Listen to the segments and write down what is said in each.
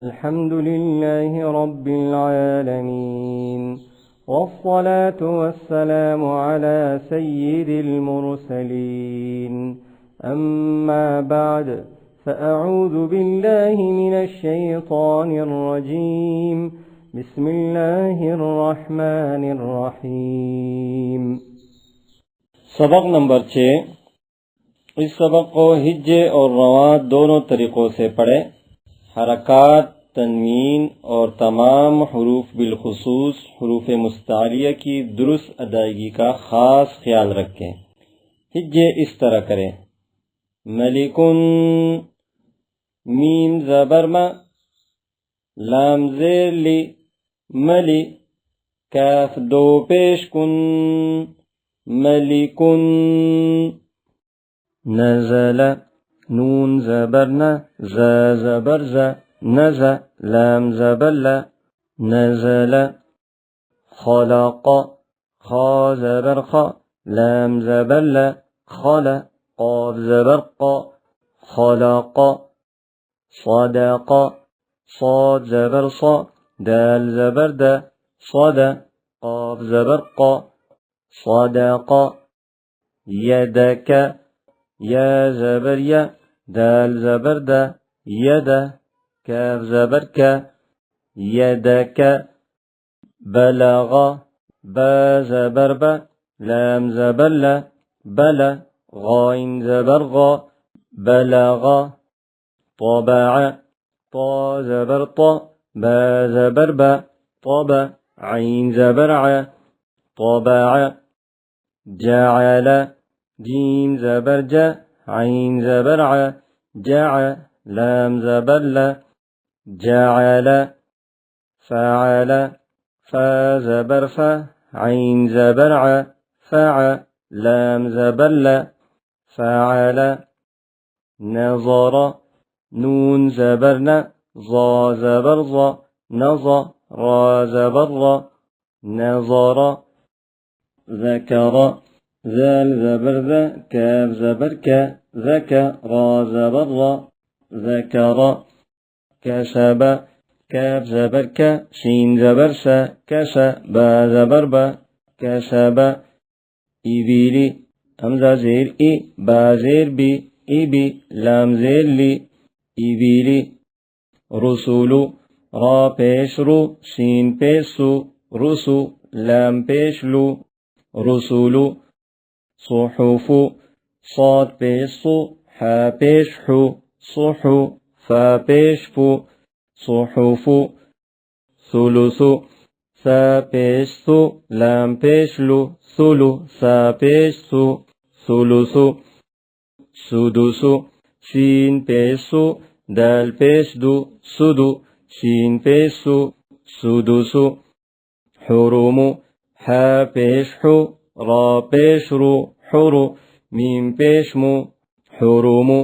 अल्हम्दुलिल्लाहि रब्बिल आलमीन वस्सलातु वस्सलामु अला सय्यिदिल मुरसलीन अम्मा बअद फ़अऊज़ु बिल्लाहि मिनश शैतानिर रजीम बिस्मिल्लाहिर रहमानिर रहीम। सबक नंबर 6। इस सबक को हिज्जे और रवात दोनों तरीक़ों से पढ़ें। हरकात, तनवीन और तमाम हुरूफ बिलखुसूस हुरूफ मुस्तालिया की दुरुस्त अदायगी का ख़ास ख्याल रखें। हिज्जे इस तरह करें: मलिकुन, मीम ज़बर म, लाम ज़ेर ली, मली, काफ दो पेश कुन, मलिकुन। नज़ल, नून ज़बर न, ज़ ज़बर ज़, नज़, लाम ज़बर ल, नज़ल। खलक़, ख ज़बर ख, लाम ज़बर ल, खल, क़ाफ ज़बर क़, खलक़। सदक़, साद ज़बर स, दाल ज़बर द, सद, क़ाफ ज़बर क़, सदक़। यदक, या ज़बर या, दाल ज़बर द, यद, काफ ज़बर क, यदक। बलग, ब ज़बर ब, लाम ज़बर ल, बल, गाइन ज़बर ग, बलग। طبع, ط ज़बर ط, ब ज़बर ब, طب, आइन ज़बर ع, طبع। जअल, जीम ज़बर ज, आइन ज़बर ع, जअ, लाम ज़बर ल, जअल। फ़अल, फ ज़बर फ, आइन ज़बर ع, फ़अ, लाम ज़बर ल, फ़अल। नज़र, नून ज़बर न, ज़ ज़बर ज़, नज़, र ज़बर र, नज़र। ذكر, ذال ज़बर ذ, كاف ज़बर ك, ذك, را ज़बर र, ذكر। كسب, كاف ज़बर ك, शीन ज़बर स, कस, बा ज़बर ब, كسب। इबीली, हमज़ा ज़ेर इ, बा ज़ेर बी, इबी, लाम ज़ेर ली, इबीली। रसूलु, रा पेश रु, शीन पेश सु, रुसु, लाम पेश लु, रसूलु। सुहुफु, साद पेश सु, हा पेश हु, सुहु, फा पेश फु, सुहुफु। सुलुसु, सा पेश सु, लाम पेश लु, सुलु, सा पेश सु, सुलुसु। सुदुसु, शीन पेश सु, दाल पेश दु, सुदु, शीन पेश सु, सुदुसु। हुरुमु, हा पेश हु, रा पेश रु, हुरु, मीम पेश मु, हुरुमु।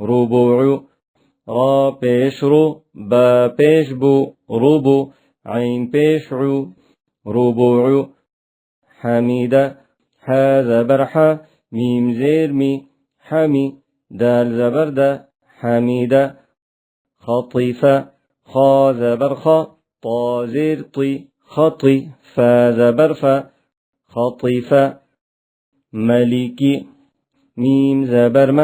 रुबुउ, रा पेश रु, बा पेश बु, रुबु, आइन पेश उ, रुबुउ। हमीद, हा ज़बर ह, मीम ज़ेर मी, हमी, दाल ज़बर द, हमीद। खतीफ़, खा ज़बर ख, ता ज़ेर ती, खती, फा ज़बर फ, खतीफ़। मलिकी, मीम ज़बर म,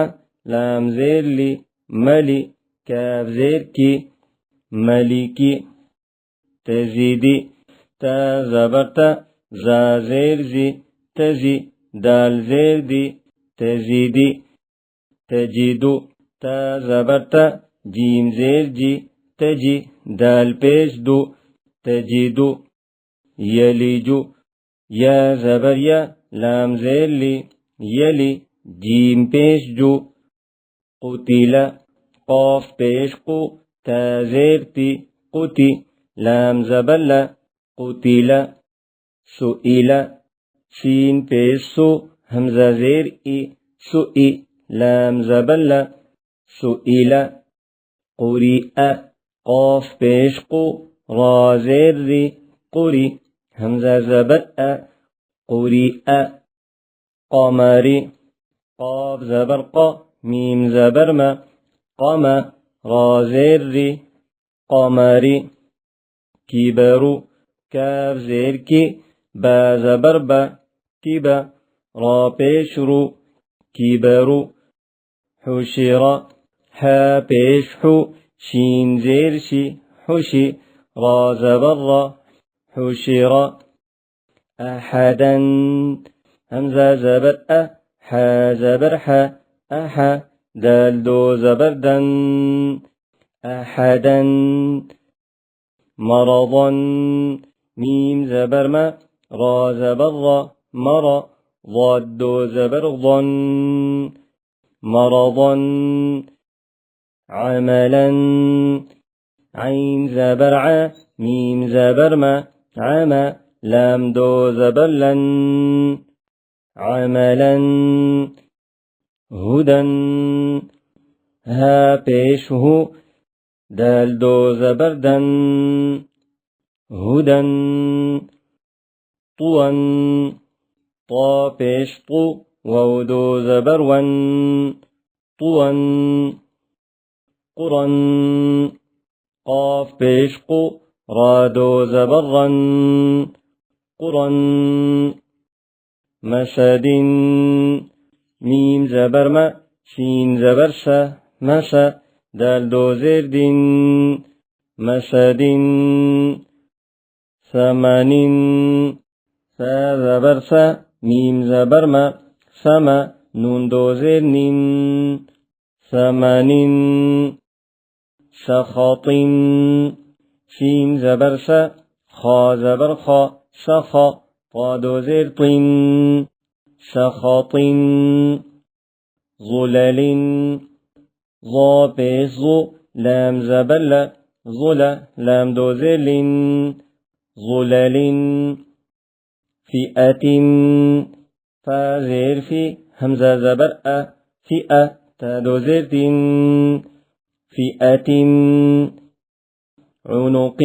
लाम ज़ेर ली, मली, काफ ज़ेर की, मलिकी। तज़ीदी, ता ज़बर त, ज़ा ज़ेर ज़ी, तज़ी, दाल ज़ेर दी, तज़ीदी। तजीदु, ता ज़बर त, जीम ज़ेर जी, तजी, दाल पेश दु, तजीदु। यलीजु, या ज़बर या, लाम ज़ेर ली, यली, जीम पेश जु। क़ुतिल, क़ाफ पेश qu, ता ज़ेर ती, क़ुति, लाम ज़बर ल, क़ुतिल। सुइल, शीन पेश सु, हमज़ा ज़ेर इ, सुइ, लाम ज़बर ल, सुइल। क़ुरिअ, क़ाफ पेश qu, रा ज़ेर री, क़ुरि, हमज़ा ज़बर अ, क़ुरिअ। क़मरी, क़ाफ ज़बर क़, मीम ज़बर म, क़म, रा ज़ेर री, قمري كبر كاف زير كي با زبر با كبا را بيشرو كبر حشر ها بيشحو شين زير شي حشي را زبر را حشر أحدا همزة زبر أ حا زبر حا أحا دال دو زبر دن أحدا مرضا ميم زبر ما را زبر را مرا ضاد دو زبر ضن مرضا عملا عين زبر ع ميم زبر ما عما لام دو زبر لن عملا هدى ها بيشه دال دو زبر دن هدى طوا طا بيش طو وودو زبر ون طوا قرا قاف بيش قو رادو زبرا قرا مشد ميم زبر ما شين زبر شا مشا دال دو زير دين مشد ثمن سا زبر سا ميم زبر ما سما نون دو زير نين ثمن سخط شين زبر سا خا زبر خا شخا طا دو زير طين سخط ظلل ظا بيش ظو لام زبر لا ظلا لام دو زير لين ظلل فئة فا زير في همزة زبر أ فئة تا دو زير دين فئة عنق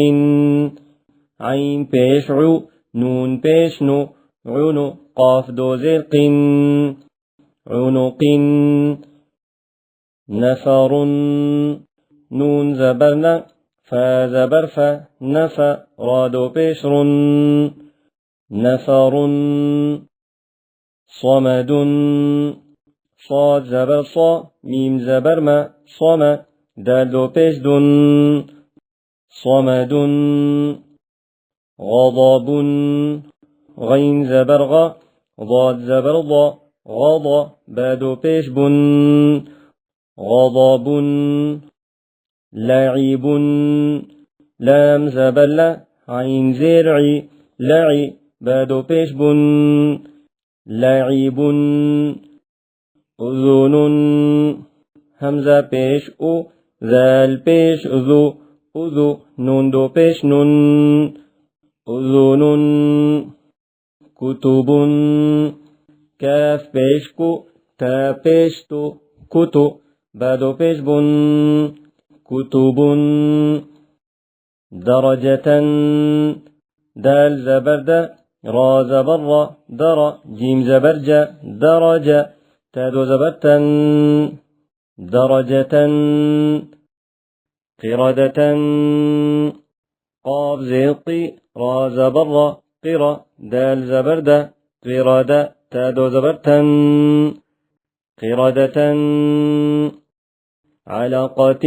عين بيش عو نون بيش نو عنو قاف دو زير قن عنق نفر نون زبرنا فا زبر فا نفا رادو بيشر نفر صمد صاد زبر صا ميم زبر ما صما دال دو بيش دن صمد غضب غين زبر غا ضاد زبر ضا غضا بادو بيش بن غضب لعب لام زبر لا عين زرعي لعي بادو بيش بن لعب أذن همزة بيش أو ذال بيش ذو أذو نون دو بيش نون أذن كتب كاف بيش كو تا بيش تو كتو بادو بيش بن كتب درجة دال زبردة را زبر درا جيم زبرجة درجة تادو زبرتن درجة قردة قاف زيقي را زبر قرا دال زبردة قردة تادو زبرتن قردة علقة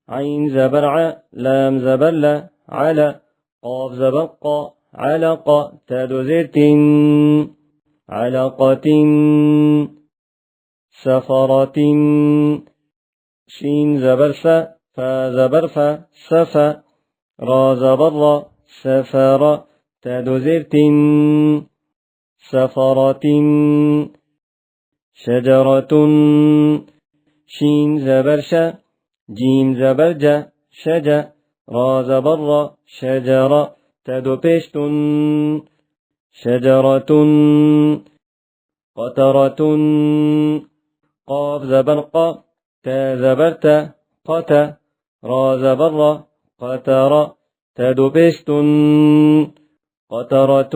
عين زبرع لام زبرلا على قاف زبقة علقة تادو زيرتين علقة سفرة شين زبرفة فا زبرفة سفا را زبر سفر تادو زيرتين سفرة شجرة شين زبرشة جيم زبرجة شجا را زبر شجرة تادو بيشتن شجرة قطرة قاف زبرقة تا زبرت قتا را زبر قطر تادو بيشتن قطرة